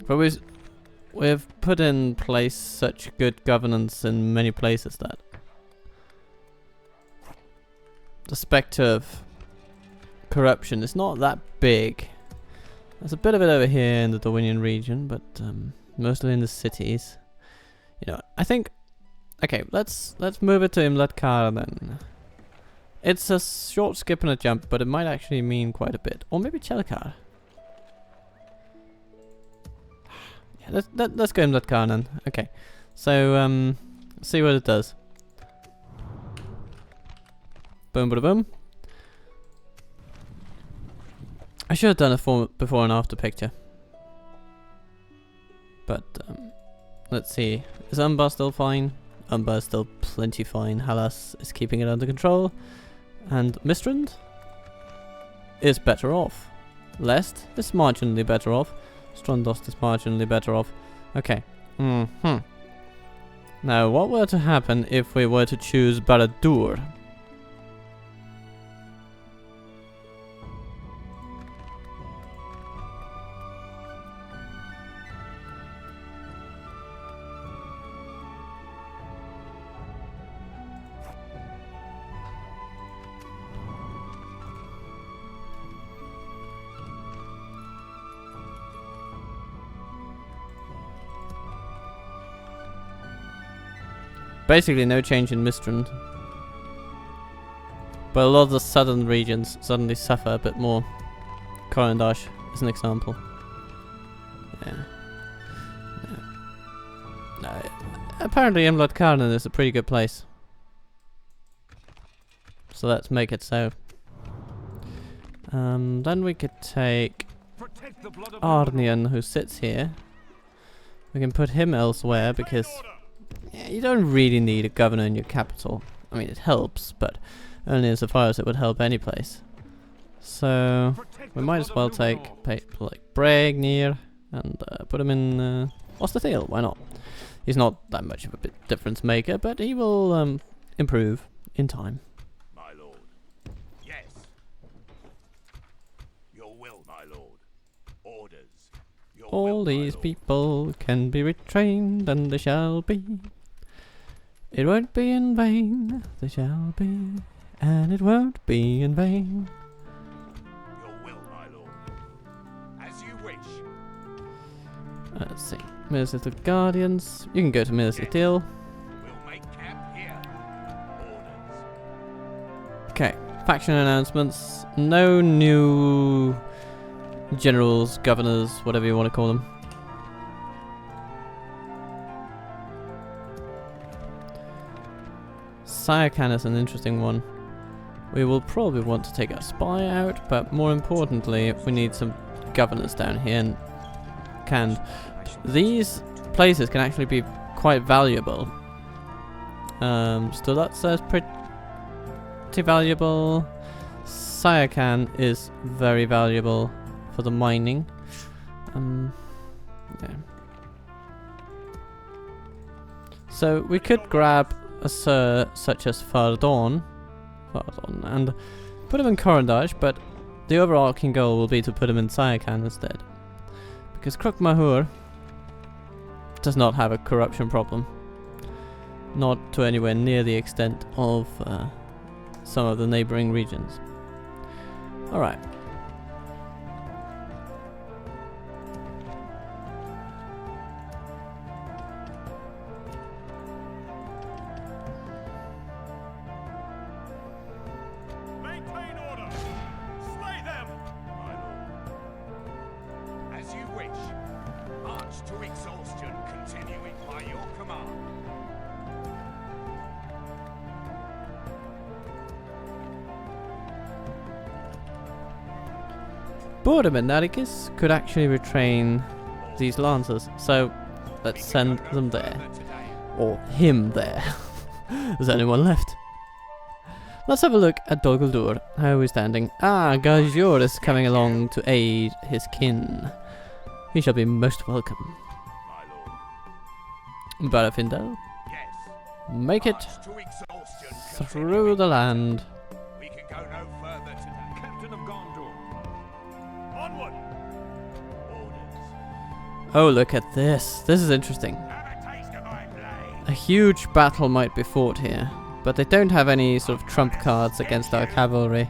But we've put in place such good governance in many places that the spectre of corruption is not that big. There's a bit of it over here in the Dorwinian region, but mostly in the cities. You know, I think. Okay, let's move it to Imladkar then. It's a short skip and a jump, but it might actually mean quite a bit, or maybe Chelkar. Yeah, let's go Imladkar then. Okay, so see what it does. Boom, bada boom. I should have done a before and after picture. But, let's see. Is Umbar still fine? Umbar is still plenty fine. Halas is keeping it under control. And Mistrand is better off. Lest is marginally better off. Strandost is marginally better off. Okay. Now, what were to happen if we were to choose Barad-dûr? Basically no change in Mistrand. But a lot of the southern regions suddenly suffer a bit more. Korandash is an example. Yeah. No. Apparently Imlad Karnan is a pretty good place. So let's make it so. Then we could take Arnian, who sits here. We can put him elsewhere because yeah, you don't really need a governor in your capital. I mean, it helps, but only insofar as it would help any place. So we might as well take people like Bragnir and put him in Osterthale. Why not? He's not that much of a difference maker, but he will improve in time. My lord. Yes. Your will, my lord. Orders. Your All will, my these lord. people can be retrained, and they shall be. It won't be in vain, they shall be, and it won't be in vain. Your will, my lord. As you wish. Let's see. Minas Ithil Guardians. You can go to Minas Ithil. We'll make camp here. Orders. Okay. Faction announcements. No new generals, governors, whatever you want to call them. Sayakan is an interesting one. We will probably want to take our spy out, but more importantly, we need some governors down here. And these places can actually be quite valuable. So that says pretty valuable. Sayakan is very valuable for the mining. Yeah. So we could grab a Sir such as Fardon and put him in Korandaj, but the overarching goal will be to put him in Sayakan instead. Because Kruk Mahur does not have a corruption problem. Not to anywhere near the extent of some of the neighboring regions. Alright. Maintain order. Slay them. My lord. As you wish. March to exhaustion, continuing by your command. Boredom and Narikis could actually retrain these lancers. So let's send them there. Or him there. Is anyone left? Let's have a look at Dol Guldur. How are we standing? Ah, Gajor is coming along to aid his kin. He shall be most welcome. My lord. Barafindel, Yes. make it March to exhaustion, through the land. We can go no further today. Captain of Gondor. Onward! Orders. Oh, look at this. This is interesting. Have a taste of my blade. A huge battle might be fought here, but they don't have any sort of trump cards against our cavalry.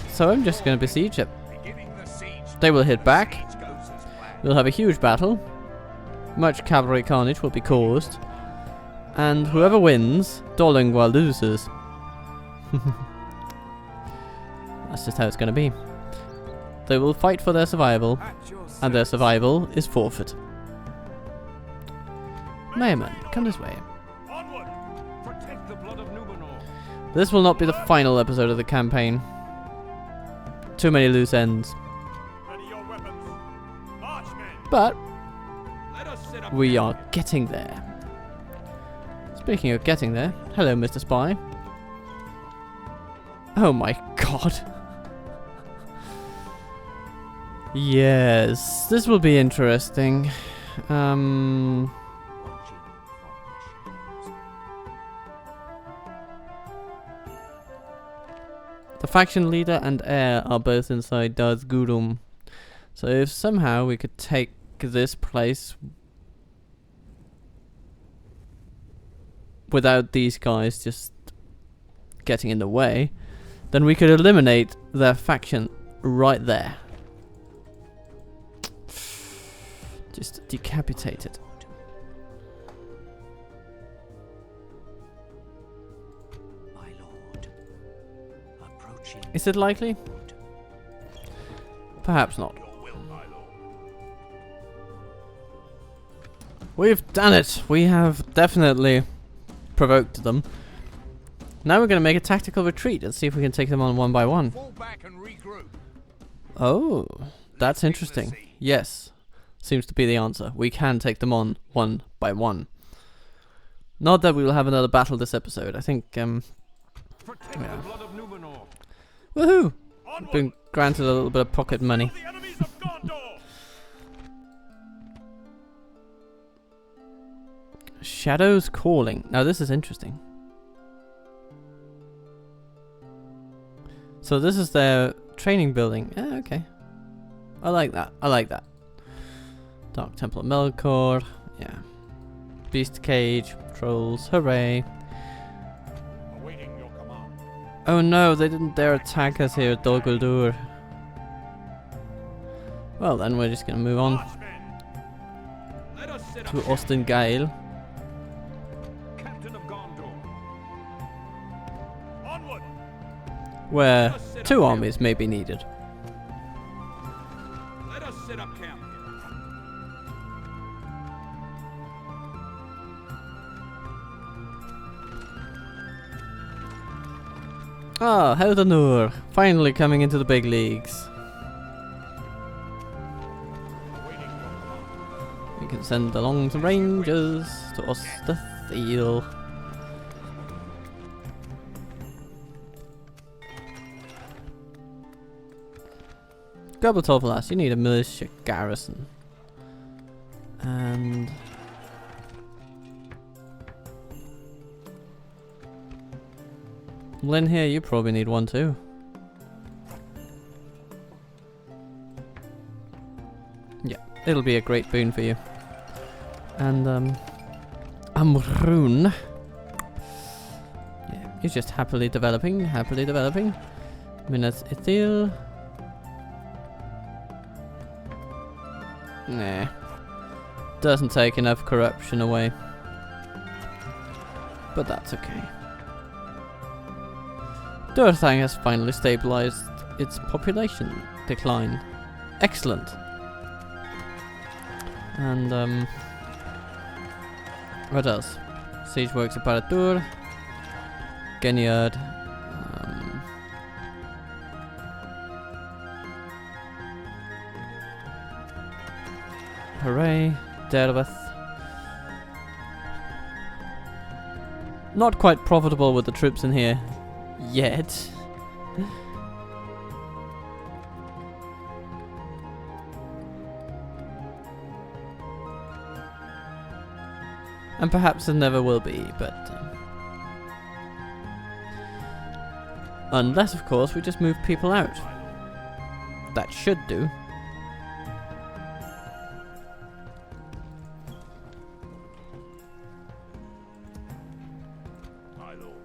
So I'm just going to besiege it. Beginning the siege. They will hit The back. siege goes as planned. We'll have a huge battle. Much cavalry carnage will be caused. And whoever wins, Dolingwa loses. That's just how it's going to be. They will fight for their survival, At your and their service. survival is forfeit. Mayman, come this way. Onward! Protect the blood of Numenor. This will not be the final episode of the campaign. Too many loose ends. Ready your weapons. March, men! But Let us sit up. we are getting there. Speaking of getting there, hello, Mr. Spy. Oh my god. Yes, this will be interesting. The faction leader and heir are both inside Daz Gudum. So if somehow we could take this place without these guys just getting in the way, then we could eliminate their faction right there. Just decapitate it. My lord. Approaching. Is it likely? Perhaps not. Your will, my lord. We've done it! We have definitely provoked them. Now we're going to make a tactical retreat and see if we can take them on one by one. Fall back and regroup. Oh, that's interesting. Yes, seems to be the answer. We can take them on one by one. Not that we will have another battle this episode. I think, Protect Yeah. the blood of Numenor. woohoo! Onward! Been granted a little bit of pocket money. The enemies of Gondor! Shadows Calling. Now this is interesting. So this is their training building. Yeah, okay. I like that. I like that. Dark Temple of Melkor. Yeah. Beast Cage. Trolls. Hooray. Awaiting your command. Oh no, they didn't dare attack us here at Dol Guldur. Well then, we're just gonna move on March, men! Let us sit to up. Austin Gale, Captain of Gondor. Onward! where two armies may be needed. Let us sit up camp here. Ah, Heldanur, finally coming into the big leagues. Awaiting your command. We can send along some rangers to Osterthiel. Gobbletorvalas, you need a militia garrison. And Lynn here, you probably need one too. Yeah, it'll be a great boon for you. And Amrun. Yeah, he's just happily developing, happily developing. Minas Ithil. Nah. Doesn't take enough corruption away. But that's okay. Durthang has finally stabilized its population decline. Excellent. And what else? Siege works at Baradur. Genyard. Hooray. Derwith. Not quite profitable with the troops in here yet. And perhaps it never will be, but... unless, of course, we just move people out. That should do. My lord.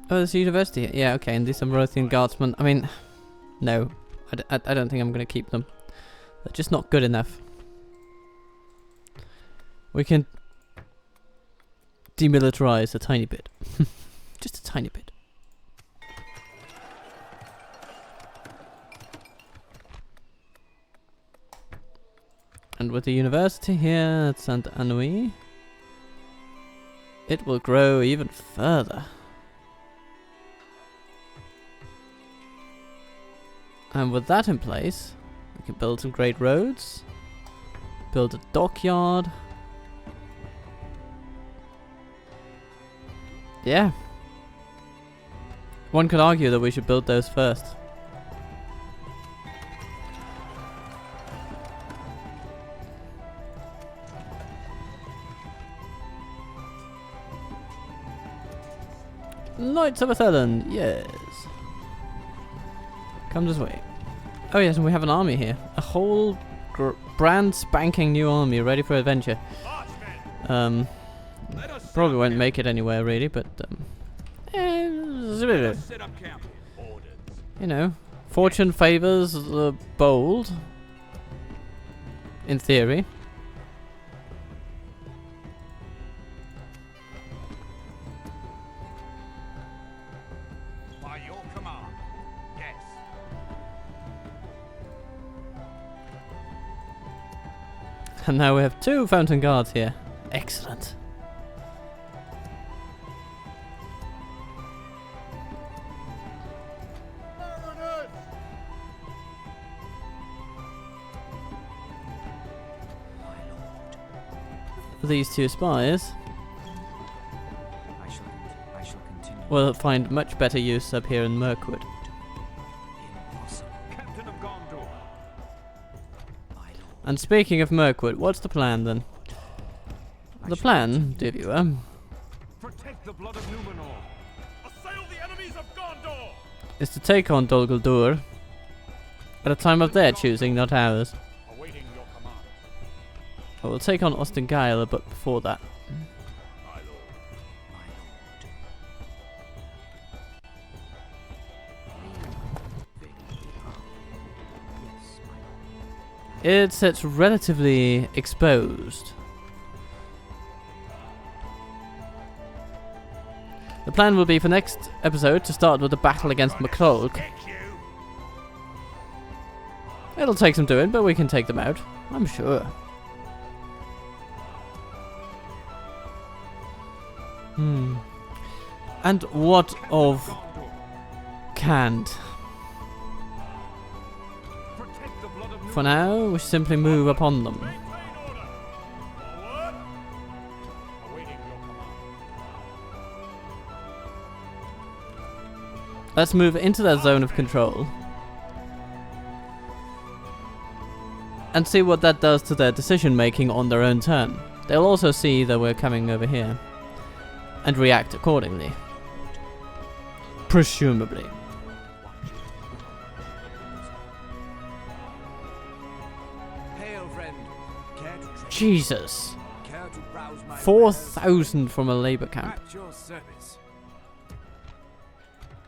Oh, there's a university. Yeah, okay, and these Amrothian guardsmen. I mean, no. I don't think I'm going to keep them. They're just not good enough. We can demilitarize a tiny bit. Just a tiny bit. And with the university here at Saint Anouilh, it will grow even further. And with that in place, we can build some great roads, build a dockyard. Yeah. One could argue that we should build those first. Knights of Athelland, yes. Come this way. Oh yes, and we have an army here. A whole brand spanking new army ready for adventure. Probably won't make it anywhere really, but Set up camp. Orders. you know, fortune favors the bold. In theory. By your command. Yes. And now we have 2 fountain guards here. Excellent. These 2 spies I shall continue. will find much better use up here in Mirkwood. Impossible. Captain of Gondor. My lord. And speaking of Mirkwood, what's the plan then? The plan, dear viewer, Protect the blood of Numenor. Assail the enemies of Gondor. is to take on Dol Guldur at a time of their choosing, not ours. Awaiting your command. But we'll take on Ostingile, but before that. My lord. My lord. Yes, my lord. It's relatively exposed. The plan will be for next episode to start with the battle against McCulloch. Get you. It'll take some doing, but we can take them out, I'm sure. And what of Cant? Protect the blood of For now, we simply move upon them. Maintain order. Forward. Awaiting your command. Let's move into their zone of control. And see what that does to their decision making on their own turn. They'll also see that we're coming over here. And react accordingly. Presumably. Hail, friend. Care to trade? Jesus. Care to browse my 4,000 from a labour camp. At your service.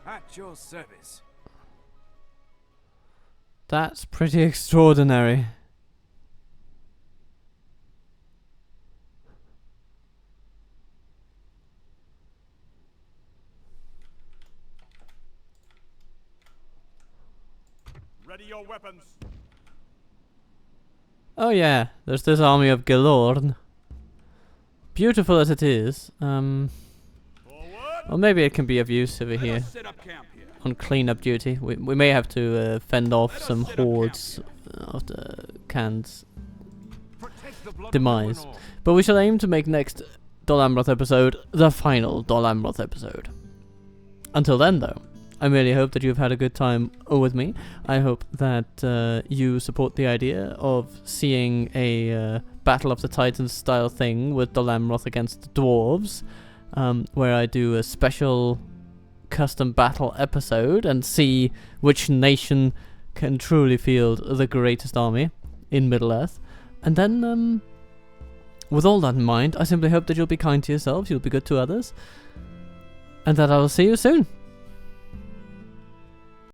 At your service. That's pretty extraordinary. Ready your weapons. Oh yeah, there's this army of Gelorn. Beautiful as it is. Forward. Or maybe it can be of use over here. Set up camp here. On cleanup duty. We may have to fend off some hordes of the Khan's Protect the blood demise. of Numenor. But we shall aim to make next Dol Amroth episode the final Dol Amroth episode. Until then, though, I really hope that you've had a good time with me. I hope that you support the idea of seeing a Battle of the Titans style thing with Dol Amroth against the dwarves, where I do a special custom battle episode and see which nation can truly field the greatest army in Middle-earth. And then, with all that in mind, I simply hope that you'll be kind to yourselves, you'll be good to others, and that I will see you soon.